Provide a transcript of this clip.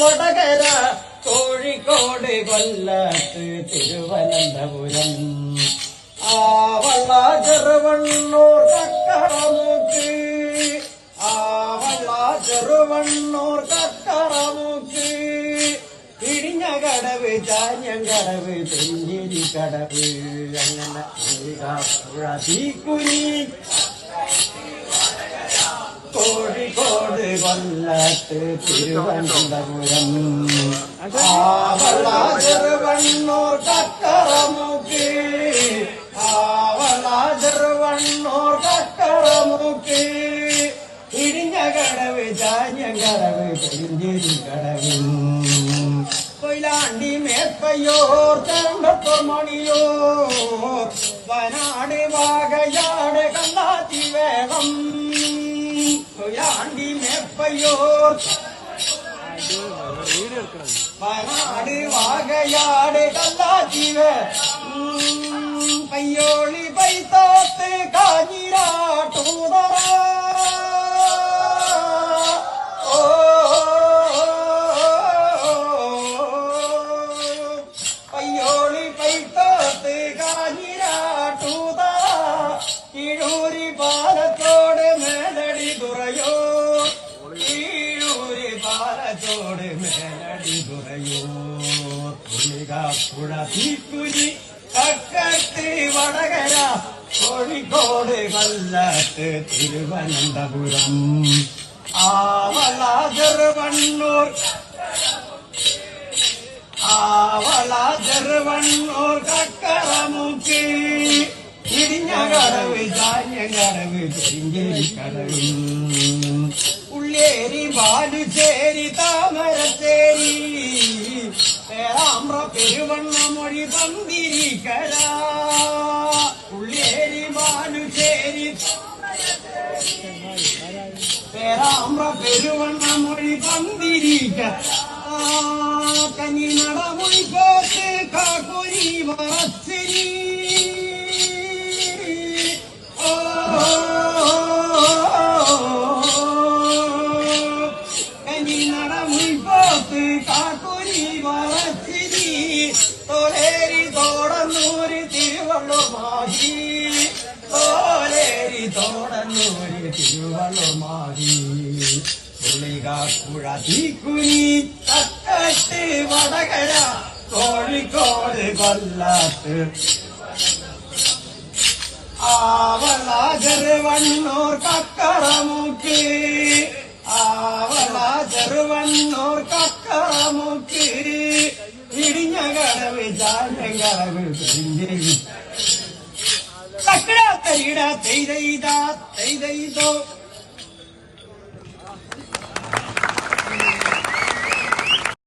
വടകര കോഴിക്കോട് കൊല്ലത്ത് തിരുവനന്തപുരം ആവള ചെറുവണ്ണൂർ കക്കറമുക്ക് ആവള ചെറുവണ്ണൂർ കക്കറമുക്ക് ഇടിഞ്ഞകടവ് ചാഞ്ഞങ്കടവ് തെഞ്ചേരിക്കടവ് അങ്ങനെ പുഴ തീക്കുനി കോഴിക്കോട് കൊല്ലത്ത് തിരുവനന്തപുരം ആവള ചെറുവണ്ണൂർ കക്കറമുക്ക് ആവള ചെറുവണ്ണൂർ കക്കറമുക്ക് ഇടിഞ്ഞകടവ് ചാഞ്ഞങ്കടവ് തെഞ്ചേരിക്കടവ് കൊയിലാണ്ടി മേപ്പയോർ ചണ്ടത്തോർ മണിയോർ വയനാട് വാകയാട് കല്ലാത്തി വേണം കൊയിലാണ്ടി മേപ്പയോർ വയനാട് വാകയാട് കല്ലാത്തി പയ്യോളി പൈത്തോത്ത് കാഞ്ഞിരാട്ടൂതറ പയ്യോളി പൈത്തോത്ത് കാഞ്ഞിരാട്ടൂതറ കീഴൂരി പാലത്തോട് മേലടി തുറയോ കീഴൂരി പാലത്തോട് മേലടി തുറയോ പുഴ തീക്കുരി കക്കത്ത് വടകര കോഴിക്കോട് കൊല്ലത്ത് തിരുവനന്തപുരം ആവള ചെറുവണ്ണൂർ ആവള ചെറുവണ്ണൂർ കക്കറമുക്ക് ഇടിഞ്ഞകടവ് ചാഞ്ഞങ്കടവ് തെഞ്ചേരിക്കടവ് ഉള്ളേരി ബാലുശ്ശേരി താമരശ്ശേരി പേരാമ്പ്ര പെരുവണ്ണമൊഴി പന്തിരിക്കര ഉള്ളേരി ബാലുശ്ശേരി പേരാമ്പ്ര പെരുവണ്ണമൊഴി പന്തിരിക്കര കനിനട മുഴിക്കോട്ട് കാക്കുരി വറച്ചിരി കനിനട മുഴിക്കോട്ട് കാക്കുരി വറച്ചിരി തോലേരി തോടന്നൂര് തിരുവള്ളൂർ മാഹി തോലേരി തോടന്നൂര് തിരുവള്ളൂർ മാഹി പുഴ തീക്കുനി കക്കത്ത് വടകര കോഴിക്കോട് കൊല്ലത്ത് ആവള ചെറുവണ്ണൂർ കക്കറമുക്ക് ആവള ചെറുവണ്ണൂർ കക്കറമുക്ക് ഇടിഞ്ഞകടവ് ചാഞ്ഞങ്കടവ് തെഞ്ചേരി തക്കട തരിട തെയ്തോ